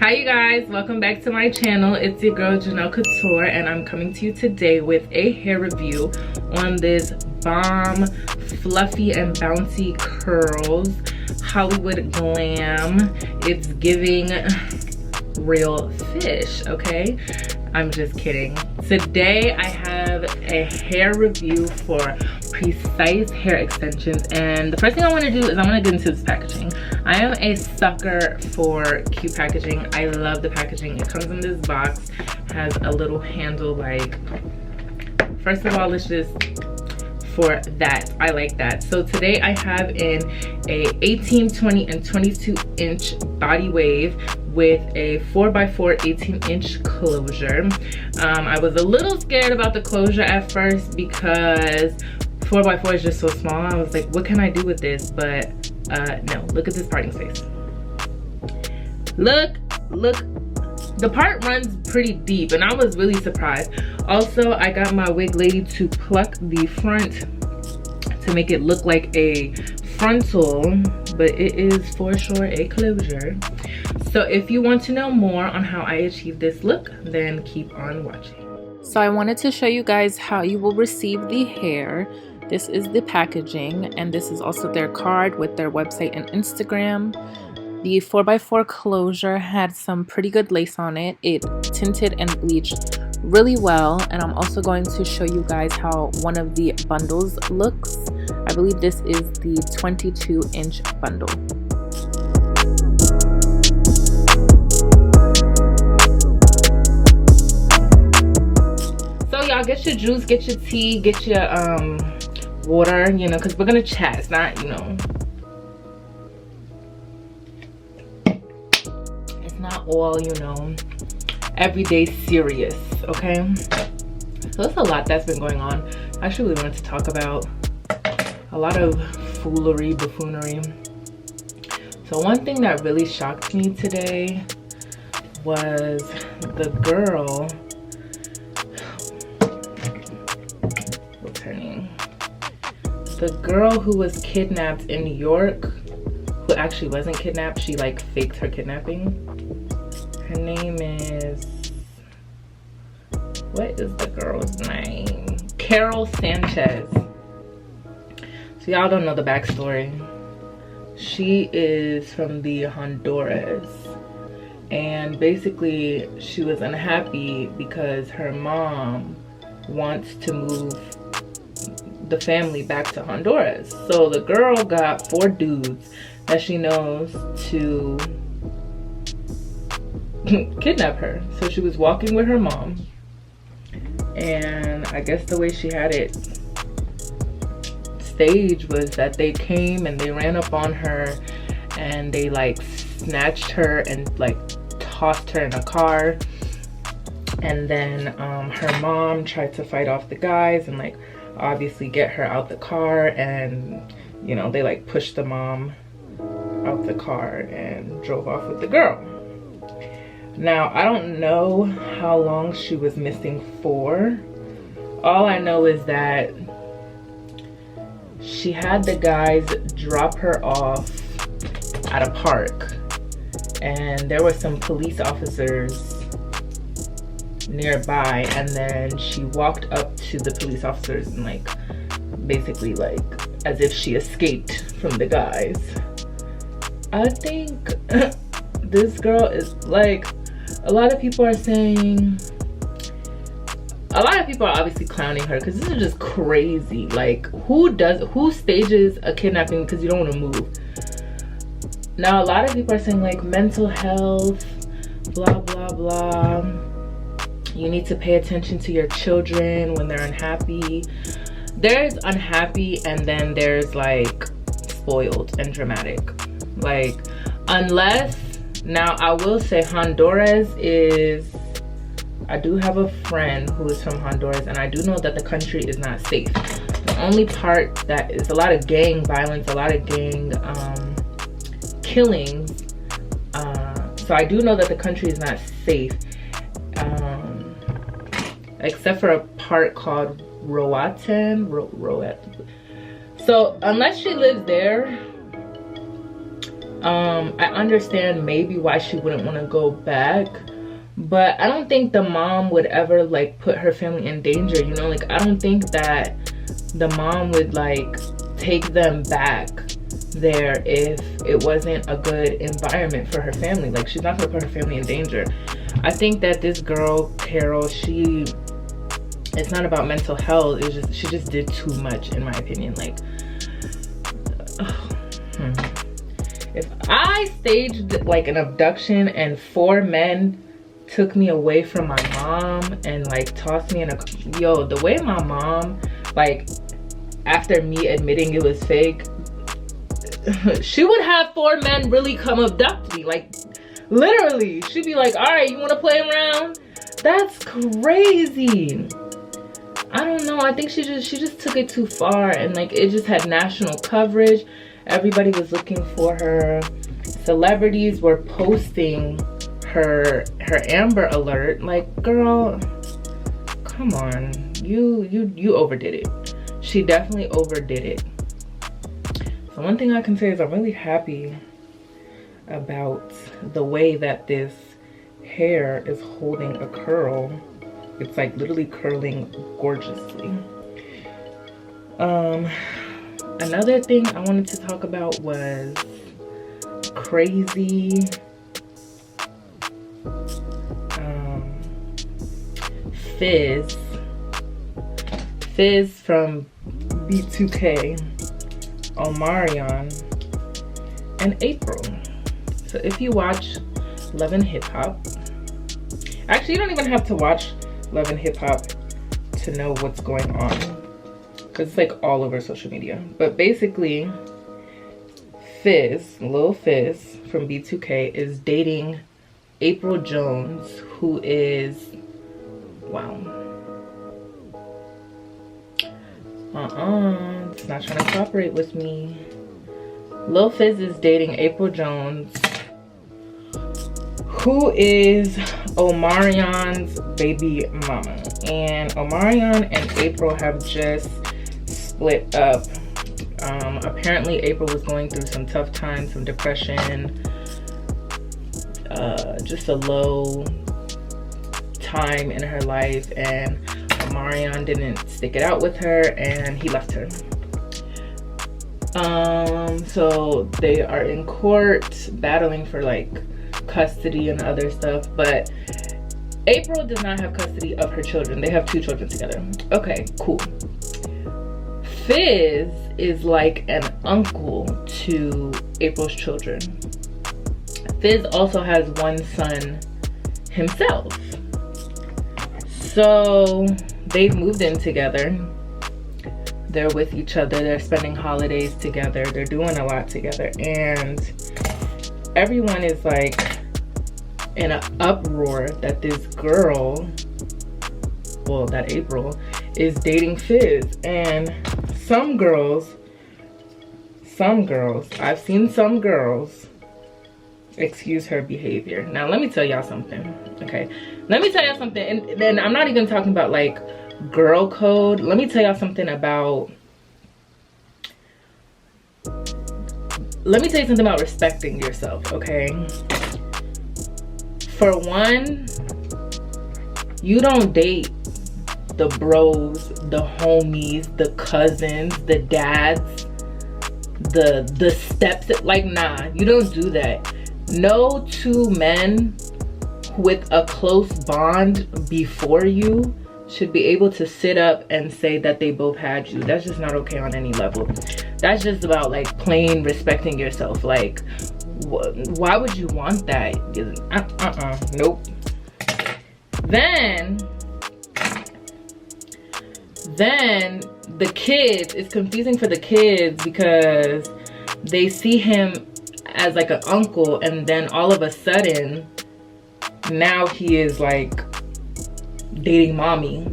Hi you guys, welcome back to my channel. It's your girl Jahnelle Couture, and I'm coming to you today with a hair review on this bomb fluffy and bouncy curls Hollywood glam. It's giving real fish, okay? I'm just kidding. Today I have a hair review for Precise hair extensions, and the first thing I want to do is I want to get into this packaging. I am a sucker for cute packaging. I love the packaging. It comes in this box, has a little handle. Like, first of all, it's just for that. I like that. So today I have in a 18, 20, and 22 inch body wave with a 4x4 18-inch closure. I was a little scared about the closure at first because 4x4 is just so small. I was like, what can I do with this? But no, look at this parting space. Look, the part runs pretty deep, and I was really surprised. Also, I got my wig lady to pluck the front to make it look like a frontal, but it is for sure a closure. So if you want to know more on how I achieved this look, then keep on watching. So I wanted to show you guys how you will receive the hair. This is the packaging, and this is also their card with their website and Instagram. The 4x4 closure had some pretty good lace on it. It tinted and bleached really well, and I'm also going to show you guys how one of the bundles looks. I believe this is the 22-inch bundle. So y'all, get your juice, get your tea, get your water, you know, because we're gonna chat. It's not, you know, it's not all, you know, everyday serious, okay? So there's a lot that's been going on. I actually really wanted to talk about a lot of foolery, buffoonery. So one thing that really shocked me today was the girl, what's her name? The girl who was kidnapped in New York, who actually wasn't kidnapped, she like faked her kidnapping. Her name is, what is the girl's name? Carol Sanchez. So y'all don't know the backstory. She is from the Honduras, and basically she was unhappy because her mom wants to move the family back to Honduras. So the girl got 4 dudes that she knows to kidnap her. So she was walking with her mom, and I guess the way she had it staged was that they came and they ran up on her and they like snatched her and like tossed her in a car, and then her mom tried to fight off the guys and like obviously get her out the car, and you know, they like pushed the mom out the car and drove off with the girl. Now I don't know how long she was missing for. All I know is that she had the guys drop her off at a park, and there were some police officers nearby, and then she walked up to the police officers and like basically like as if she escaped from the guys. I think this girl is like, a lot of people are saying, a lot of people are obviously clowning her because this is just crazy. Like, who stages a kidnapping because you don't want to move? Now a lot of people are saying like mental health, blah blah blah. You need to pay attention to your children when they're unhappy. There's unhappy, and then there's like spoiled and dramatic. Like, unless, now I will say Honduras is, I do have a friend who is from Honduras, and I do know that the country is not safe. The only part that is a lot of gang violence, a lot of gang killings. So I do know that the country is not safe. Except for a part called Roatan. So unless she lives there, I understand maybe why she wouldn't want to go back, but I don't think the mom would ever like put her family in danger, you know? Like, I don't think that the mom would like take them back there if it wasn't a good environment for her family. Like, she's not gonna put her family in danger. I think that this girl, Carol, it's not about mental health, it's just, she just did too much, in my opinion. Like, if I staged like an abduction and 4 men took me away from my mom and like tossed me in a, yo, the way my mom, like, after me admitting it was fake, she would have 4 men really come abduct me. Like, literally, she'd be like, all right, you want to play around? That's crazy. I don't know, I think she just took it too far, and like, it just had national coverage. Everybody was looking for her. Celebrities were posting her Amber Alert. Like, girl, come on, you overdid it. She definitely overdid it. So one thing I can say is I'm really happy about the way that this hair is holding a curl. It's like literally curling gorgeously. Another thing I wanted to talk about was crazy Fizz from B2K, Omarion, and April. So if you watch Love and Hip Hop, actually you don't even have to watch Love and Hip Hop to know what's going on, because it's like all over social media. But basically, Lil Fizz from B2K is dating April Jones, who is, wow, it's not trying to cooperate with me. Lil Fizz is dating April Jones, who is Omarion's baby mama. And Omarion and April have just split up. Apparently April was going through some tough times, some depression, just a low time in her life, and Omarion didn't stick it out with her and he left her. So they are in court battling for like custody and other stuff, but April does not have custody of her children. They have 2 children together. Okay, cool. Fizz is like an uncle to April's children. Fizz also has 1 son himself. So they've moved in together. They're with each other. They're spending holidays together. They're doing a lot together. And everyone is like in an uproar that this girl, well, that April, is dating Fizz. And some girls, I've seen some girls excuse her behavior. Now let me tell y'all something, okay? Let me tell y'all something, and then I'm not even talking about like girl code. Let me tell y'all something about, respecting yourself, okay? For one, you don't date the bros, the homies, the cousins, the dads, the steps. Like, nah, you don't do that. No 2 men with a close bond before you should be able to sit up and say that they both had you. That's just not okay on any level. That's just about like plain respecting yourself. Like, why would you want that? Nope. Then the kids, it's confusing for the kids because they see him as like an uncle, and then all of a sudden now he is like dating mommy.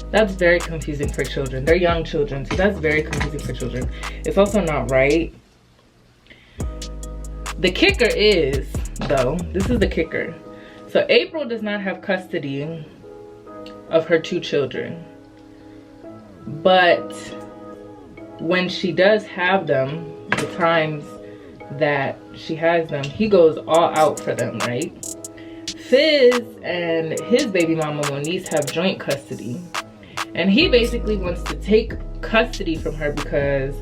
That's very confusing for children. They're young children, so that's very confusing for children. It's also not right. The kicker is, though, this is the kicker. So April does not have custody of her 2 children. But when she does have them, the times that she has them, he goes all out for them, right? Fizz and his baby mama Moniece have joint custody, and he basically wants to take custody from her because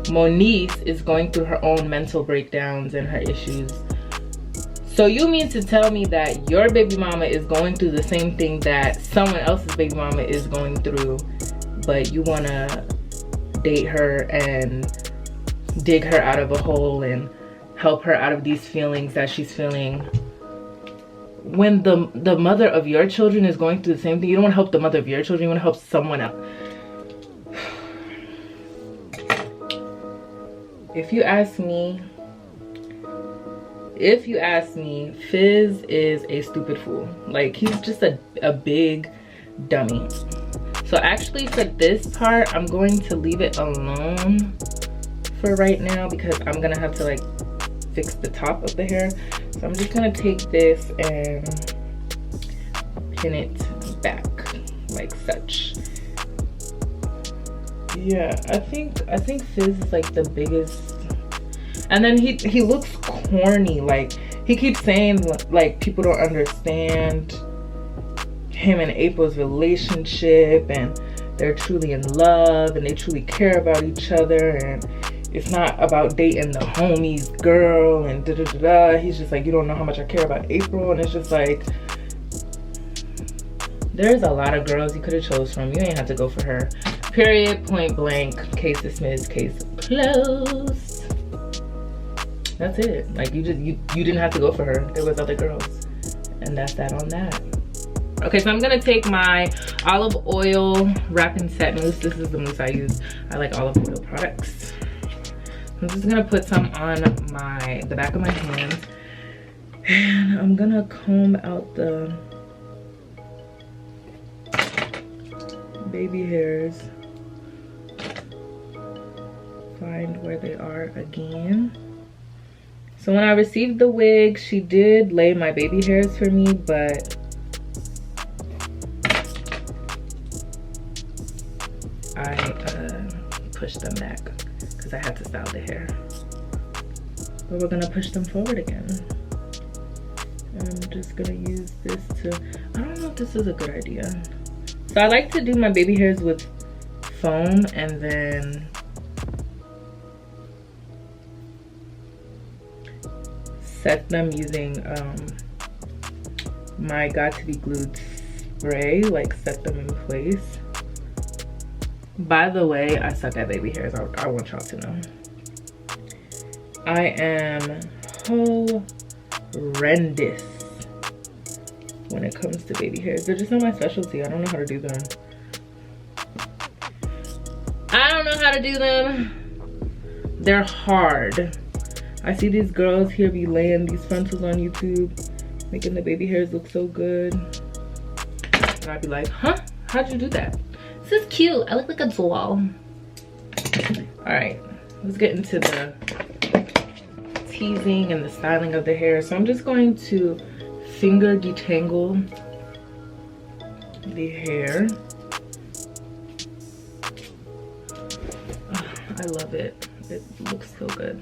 Moniece is going through her own mental breakdowns and her issues. So you mean to tell me that your baby mama is going through the same thing that someone else's baby mama is going through, but you want to date her and dig her out of a hole and help her out of these feelings that she's feeling, when the mother of your children is going through the same thing? You don't want to help the mother of your children, you want to help someone else. If you ask me, Fizz is a stupid fool. Like, he's just a big dummy. So actually for this part, I'm going to leave it alone for right now because I'm gonna have to like fix the top of the hair. So I'm just gonna take this and pin it back like such. Yeah, I think Fizz is like the biggest. And then he looks corny. Like, he keeps saying like people don't understand him and April's relationship, and they're truly in love and they truly care about each other, and it's not about dating the homie's girl and da da da da. He's just like, you don't know how much I care about April. And it's just like, there's a lot of girls you could have chose from. You ain't have to go for her. Period, point blank, case dismissed, case closed. That's it. Like, you didn't have to go for her. There was other girls, and that's that on that. Okay, so I'm gonna take my olive oil wrapping set mousse. This is the mousse I use. I like olive oil products. I'm just gonna put some on the back of my hands, and I'm gonna comb out the baby hairs. Find where they are again. So when I received the wig, she did lay my baby hairs for me, but I pushed them back because I had to style the hair. But we're gonna push them forward again. And I'm just gonna use this to, I don't know if this is a good idea. So I like to do my baby hairs with foam and then set them using my Got To Be Glued spray, like set them in place. By the way, I suck at baby hairs. I want y'all to know. I am horrendous when it comes to baby hairs. They're just not my specialty. I don't know how to do them. I don't know how to do them. They're hard. I see these girls here be laying these frontals on YouTube, making the baby hairs look so good. And I'd be like, huh? How'd you do that? This is cute. I look like a doll. All right, let's get into the teasing and the styling of the hair. So I'm just going to finger detangle the hair. Oh, I love it. It looks so good.